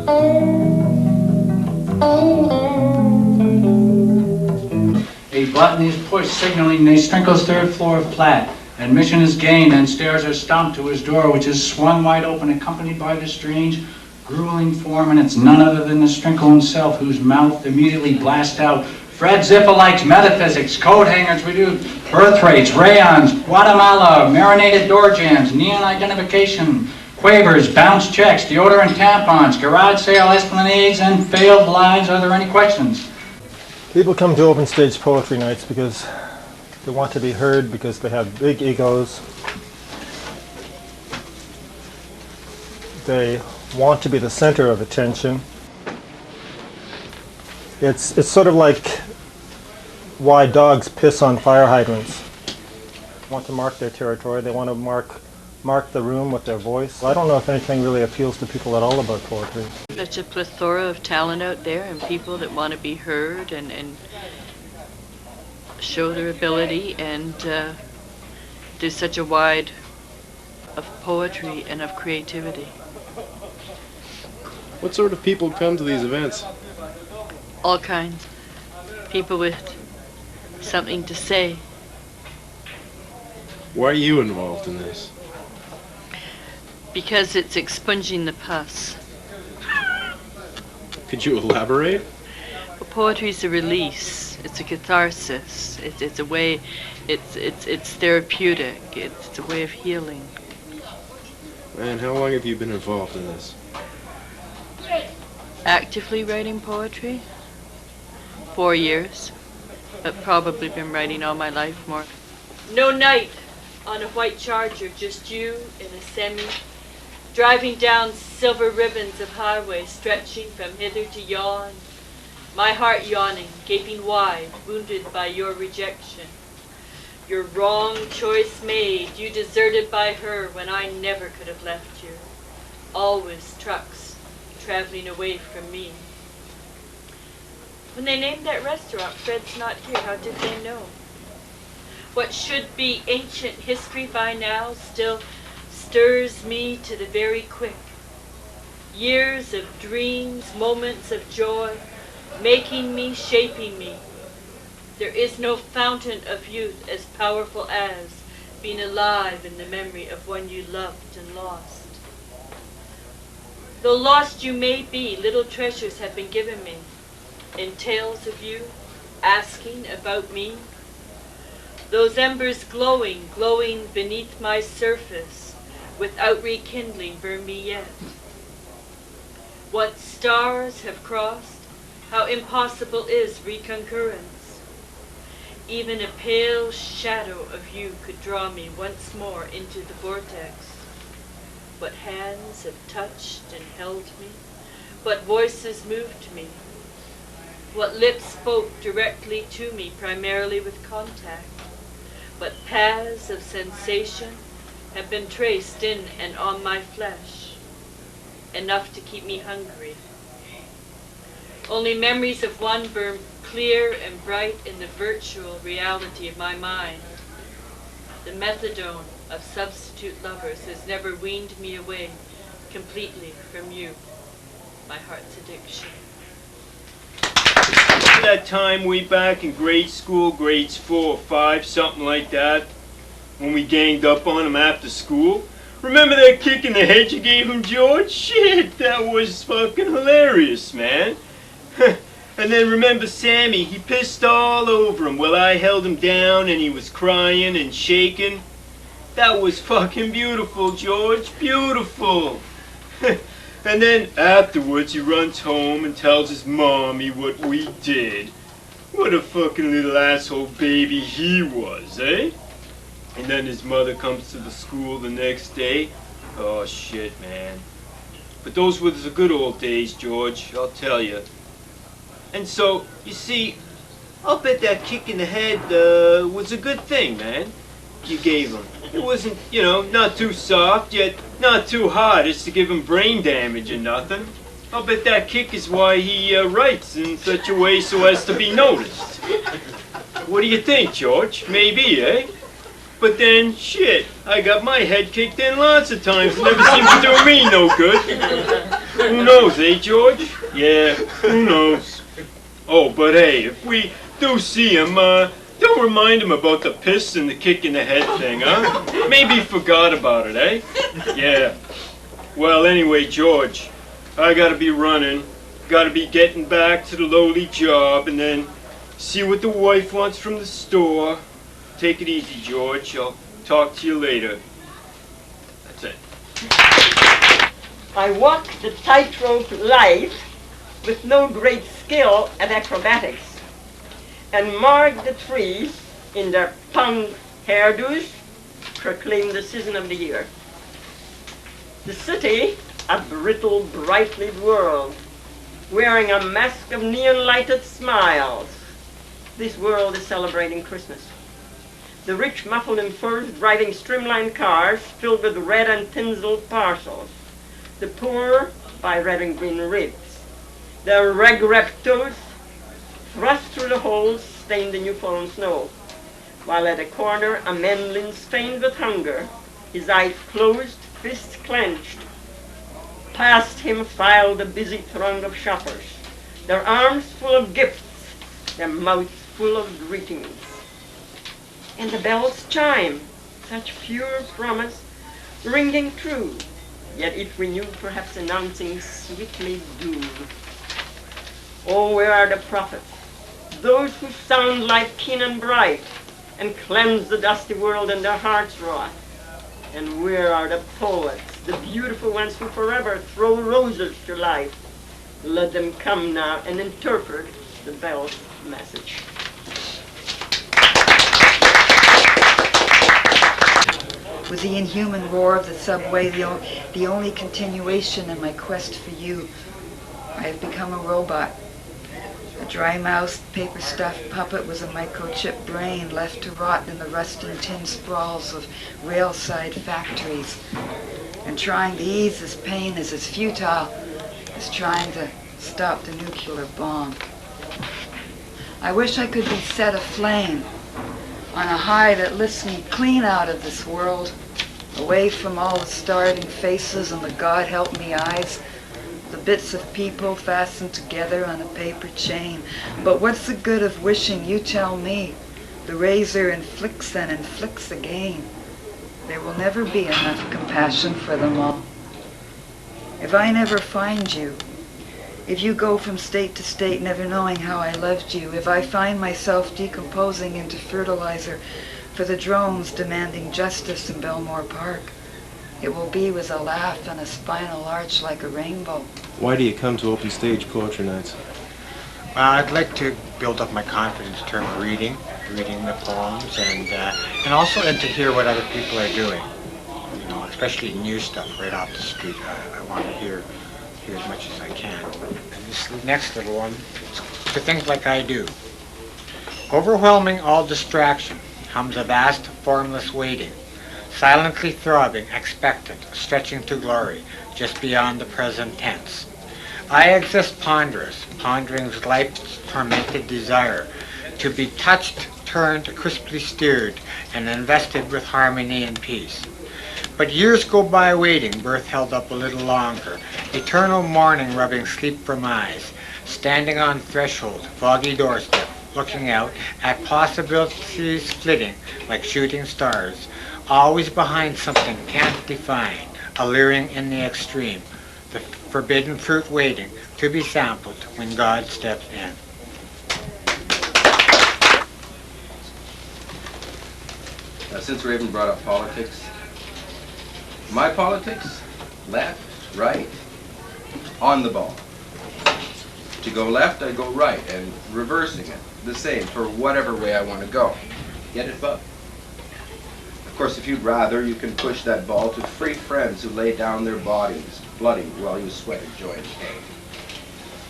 A button is pushed, signaling they sprinkles third floor of flat. Admission is gained, and stairs are stomped to his door, which is swung wide open, accompanied by the strange, grueling form, and it's none other than the Strinkle himself, whose mouth immediately blasts out. Fred Zippa likes metaphysics, coat hangers, we do birth rates, rayons, Guatemala, marinated door jams, neon identification, quavers, bounce checks, deodorant tampons, garage sale esplanades, and failed lives. Are there any questions? People come to open stage poetry nights because they want to be heard, because they have big egos. They want to be the center of attention. It's sort of like why dogs piss on fire hydrants. They want to mark their territory. They want to mark the room with their voice. I don't know if anything really appeals to people at all about poetry. Such a plethora of talent out there, and people that want to be heard and show their ability, and there's such a wide of poetry and of creativity. What sort of people come to these events? All kinds. People with something to say. Why are you involved in this? Because it's expunging the pus. Could you elaborate? Well, poetry's a release. It's a catharsis. It's a way. It's therapeutic. It's a way of healing. Man, how long have you been involved in this? Actively writing poetry? 4 years. But probably been writing all my life more. No night on a white Charger, just you in a semi, driving down silver ribbons of highway, stretching from hither to yon. My heart yawning, gaping wide, wounded by your rejection. Your wrong choice made, you deserted by her when I never could have left you. Always trucks traveling away from me. When they named that restaurant, Fred's not here, how did they know? What should be ancient history by now still stirs me to the very quick. Years of dreams, moments of joy, making me, shaping me. There is no fountain of youth as powerful as being alive in the memory of one you loved and lost. Though lost you may be, little treasures have been given me, in tales of you, asking about me. Those embers glowing, glowing beneath my surface, without rekindling burn me yet. What stars have crossed, how impossible is reconcurrence. Even a pale shadow of you could draw me once more into the vortex. What hands have touched and held me, what voices moved me, what lips spoke directly to me, primarily with contact, what paths of sensation have been traced in and on my flesh, enough to keep me hungry. Only memories of one burn clear and bright in the virtual reality of my mind. The methadone of substitute lovers has never weaned me away completely from you, my heart's addiction. That time way back in grade school, grades 4 or 5, something like that, when we ganged up on him after school. Remember that kick in the head you gave him, George? Shit, that was fucking hilarious, man. And then remember Sammy, he pissed all over him while I held him down and he was crying and shaking. That was fucking beautiful, George, beautiful. And then afterwards he runs home and tells his mommy what we did. What a fucking little asshole baby he was, eh? And then his mother comes to the school the next day. Oh shit, man. But those were the good old days, George, I'll tell you. And so, you see, I'll bet that kick in the head was a good thing, man, you gave him. It wasn't, you know, not too soft, yet not too hard as to give him brain damage or nothing. I'll bet that kick is why he writes in such a way so as to be noticed. What do you think, George? Maybe, eh? But then, shit, I got my head kicked in lots of times. It never seemed to do me no good. Who knows, eh, George? Yeah, who knows? Oh, but hey, if we do see him, don't remind him about the piss and the kick in the head thing, huh? Maybe he forgot about it, eh? Yeah. Well, anyway, George, I gotta be running. Gotta be getting back to the lowly job and then see what the wife wants from the store. Take it easy, George. I'll talk to you later. That's it. I walk the tightrope life with no great skill at acrobatics, and mark the trees in their punk hairdos, proclaim the season of the year. The city, a brittle, brightly world, wearing a mask of neon-lighted smiles. This world is celebrating Christmas. The rich muffled in furs driving streamlined cars filled with red and tinseled parcels. The poor buy red and green ribs. Their rag-wrapped toes thrust through the holes stained in new-fallen snow, while at a corner a man leans stained with hunger, his eyes closed, fists clenched. Past him filed a busy throng of shoppers, their arms full of gifts, their mouths full of greetings. And the bells chime, such pure promise, ringing true, yet it renewed, perhaps announcing sweetly doom. Oh, where are the prophets, those who sound like keen and bright, and cleanse the dusty world in their hearts' wrath? And where are the poets, the beautiful ones who forever throw roses to life? Let them come now and interpret the bell's message. Was the inhuman roar of the subway the only continuation in my quest for you? I have become a robot. A dry-mouthed, paper-stuffed puppet was a microchip brain left to rot in the rusting tin sprawls of rail-side factories. And trying to ease this pain is as futile as trying to stop the nuclear bomb. I wish I could be set aflame on a high that lifts me clean out of this world, away from all the starving faces and the God help me eyes, the bits of people fastened together on a paper chain. But what's the good of wishing, you tell me? The razor inflicts and inflicts again. There will never be enough compassion for them all. If I never find you, if you go from state to state never knowing how I loved you, if I find myself decomposing into fertilizer for the drones demanding justice in Belmore Park, it will be with a laugh and a spinal arch like a rainbow. Why do you come to open stage poetry nights? Well, I'd like to build up my confidence in terms of reading the poems, and also to hear what other people are doing. You know, especially new stuff right off the street. I want to hear as much as I can. And this next little one, to think like I do. Overwhelming all distraction, hums a vast, formless waiting, silently throbbing, expectant, stretching to glory, just beyond the present tense. I exist ponderous, pondering's life's tormented desire, to be touched, turned, crisply steered, and invested with harmony and peace. But years go by waiting, birth held up a little longer, eternal morning rubbing sleep from eyes, standing on threshold, foggy doorstep, looking out at possibilities flitting like shooting stars, always behind something can't define, alluring in the extreme, the forbidden fruit waiting to be sampled when God steps in. Since Raven brought up politics, my politics, left, right, on the ball. To go left, I go right, and reversing it, the same, for whatever way I want to go. Get it, bub? Of course, if you'd rather, you can push that ball to free friends who lay down their bodies, bloody, while you sweat in joy and pain.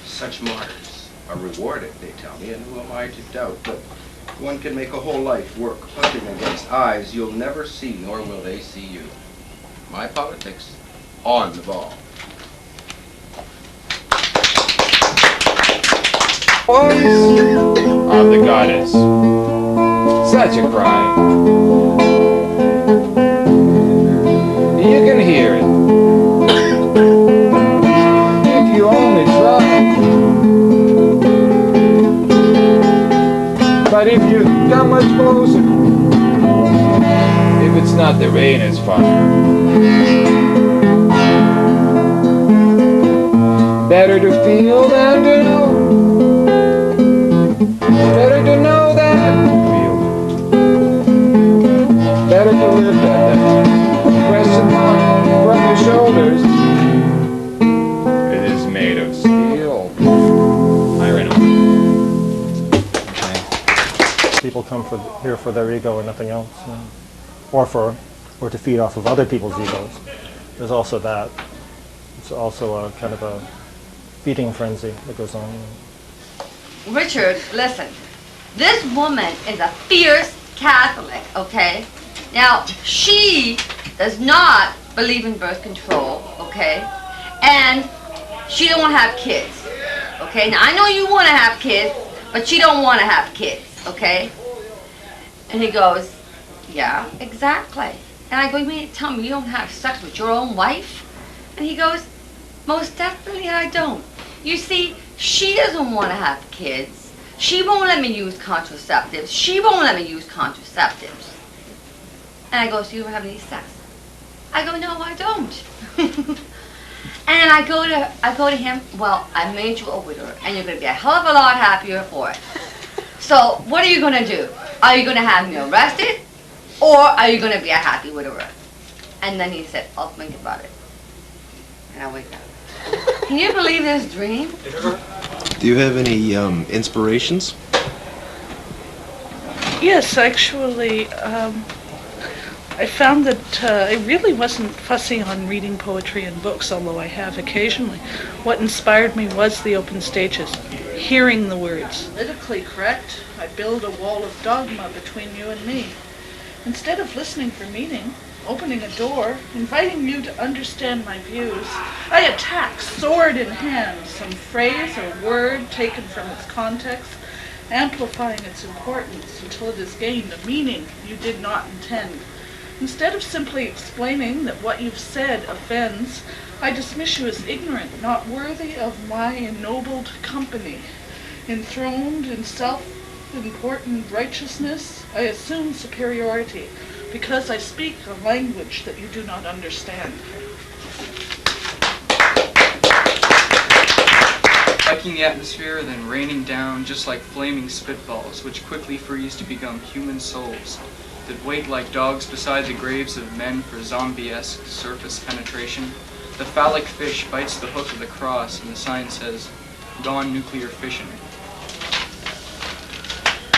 Such martyrs are rewarded, they tell me, and who am I to doubt? But one can make a whole life work punting against eyes you'll never see, nor will they see you. My politics, on the ball. Of the goddess. Such a cry. You can hear it. much closer. If it's not the rain, it's fine. Better to feel than to know. Better to know than to feel. Better to live than that. Question mark from your shoulders. It is made of steel. Iron. People come here for their ego and nothing else, or to feed off of other people's egos. There's also that. It's also a kind of a feeding frenzy that goes on. Richard, listen. This woman is a fierce Catholic, okay? Now, she does not believe in birth control, okay? And she don't want to have kids, okay? Now, I know you want to have kids, but she don't want to have kids, okay? And he goes, yeah, exactly. And I go, you mean to tell me you don't have sex with your own wife? And he goes, most definitely I don't. You see, she doesn't want to have kids. She won't let me use contraceptives. She won't let me use contraceptives. And I go, so you don't have any sex? I go, no, I don't. And I go to him, well, I made you a widower, and you're going to be a hell of a lot happier for it. So what are you going to do? Are you going to have me arrested, or are you going to be a happy widower? And then he said, I'll think about it. And I wake up. Can you believe this dream? Do you have any inspirations? Yes, actually, I found that I really wasn't fussy on reading poetry and books, although I have occasionally. What inspired me was the open stages, hearing the words. Politically correct, I build a wall of dogma between you and me. Instead of listening for meaning, opening a door, inviting you to understand my views, I attack, sword in hand, some phrase or word taken from its context, amplifying its importance until it has gained a meaning you did not intend. Instead of simply explaining that what you've said offends, I dismiss you as ignorant, not worthy of my ennobled company. Enthroned in self-important righteousness, I assume superiority, because I speak a language that you do not understand. Liking the atmosphere, then raining down just like flaming spitballs, which quickly freeze to become human souls, that wait like dogs beside the graves of men for zombie-esque surface penetration. The phallic fish bites the hook of the cross, and the sign says, "Gone nuclear fission."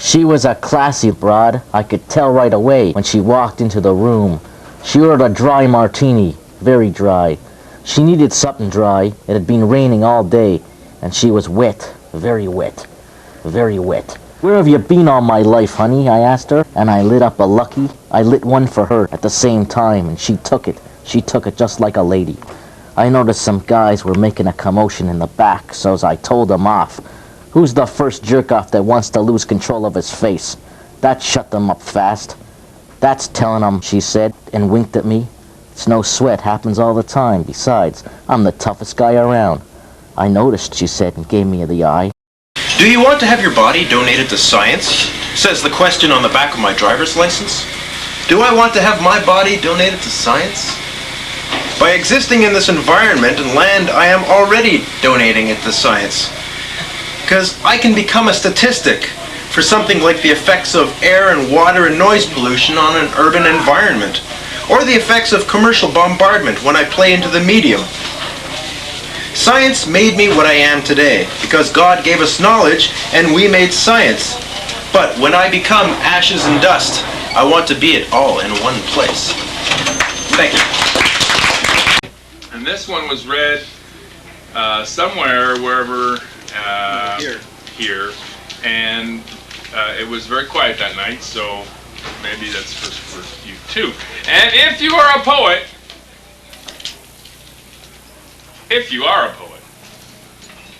She was a classy broad. I could tell right away when she walked into the room. She ordered a dry martini, very dry. She needed something dry. It had been raining all day, and she was wet, very wet, very wet. "Where have you been all my life, honey?" I asked her, and I lit up a Lucky. I lit one for her at the same time, and she took it. She took it just like a lady. I noticed some guys were making a commotion in the back, so I told them off. Who's the first jerk-off that wants to lose control of his face? That shut them up fast. "That's telling them," she said, and winked at me. "It's no sweat, happens all the time. Besides, I'm the toughest guy around." "I noticed," she said, and gave me the eye. Do you want to have your body donated to science? Says the question on the back of my driver's license. Do I want to have my body donated to science? By existing in this environment and land, I am already donating it to science. Because I can become a statistic for something like the effects of air and water and noise pollution on an urban environment, or the effects of commercial bombardment when I play into the medium. Science made me what I am today, because God gave us knowledge and we made science. But when I become ashes and dust, I want to be it all in one place. Thank you. And this one was read somewhere, wherever, here, and it was very quiet that night, so maybe that's for you too. And if you are a poet,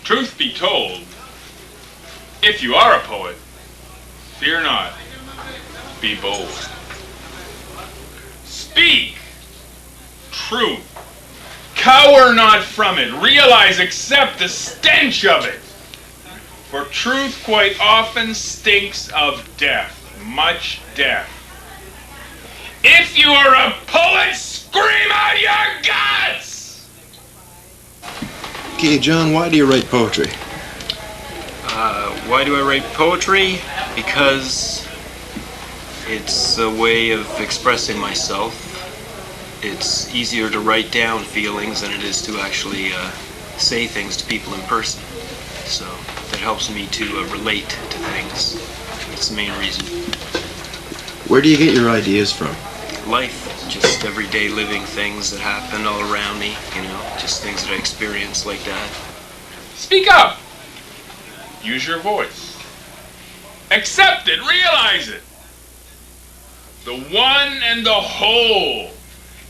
truth be told, if you are a poet, fear not, be bold. Speak truth. Cower not from it. Realize, accept the stench of it. For truth quite often stinks of death. much death. If you are a poet, scream out your guts! Okay, John, why do you write poetry? Why do I write poetry? Because it's a way of expressing myself. It's easier to write down feelings than it is to actually say things to people in person. So that helps me to relate to things. That's the main reason. Where do you get your ideas from? Life, just everyday living things that happen all around me, you know, just things that I experience like that. Speak up! Use your voice. Accept it, realize it. The one and the whole.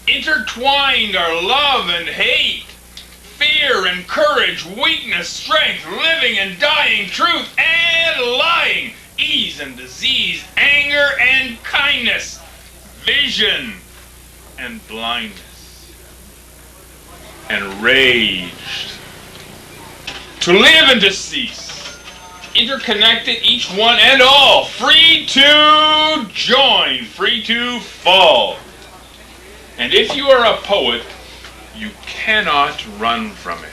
Intertwined are love and hate, fear and courage, weakness, strength, living and dying, truth and lying, ease and disease, anger and kindness, vision and blindness, and rage. To live and to cease, interconnected each one and all, free to join, free to fall. And if you are a poet, you cannot run from it.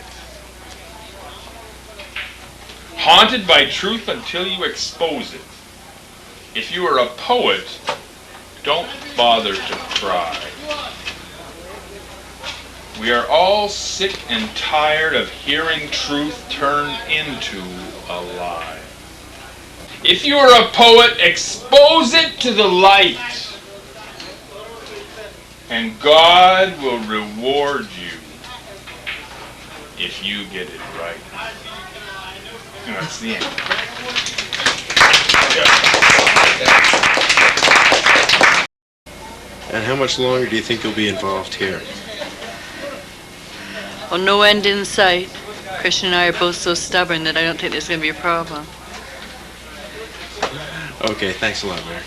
Haunted by truth until you expose it. If you are a poet, don't bother to cry. We are all sick and tired of hearing truth turned into a lie. If you are a poet, expose it to the light. And God will reward you if you get it right. And that's the end. And how much longer do you think you'll be involved here? Well, no end in sight. Christian and I are both so stubborn that I don't think there's going to be a problem. Okay, thanks a lot, Mary.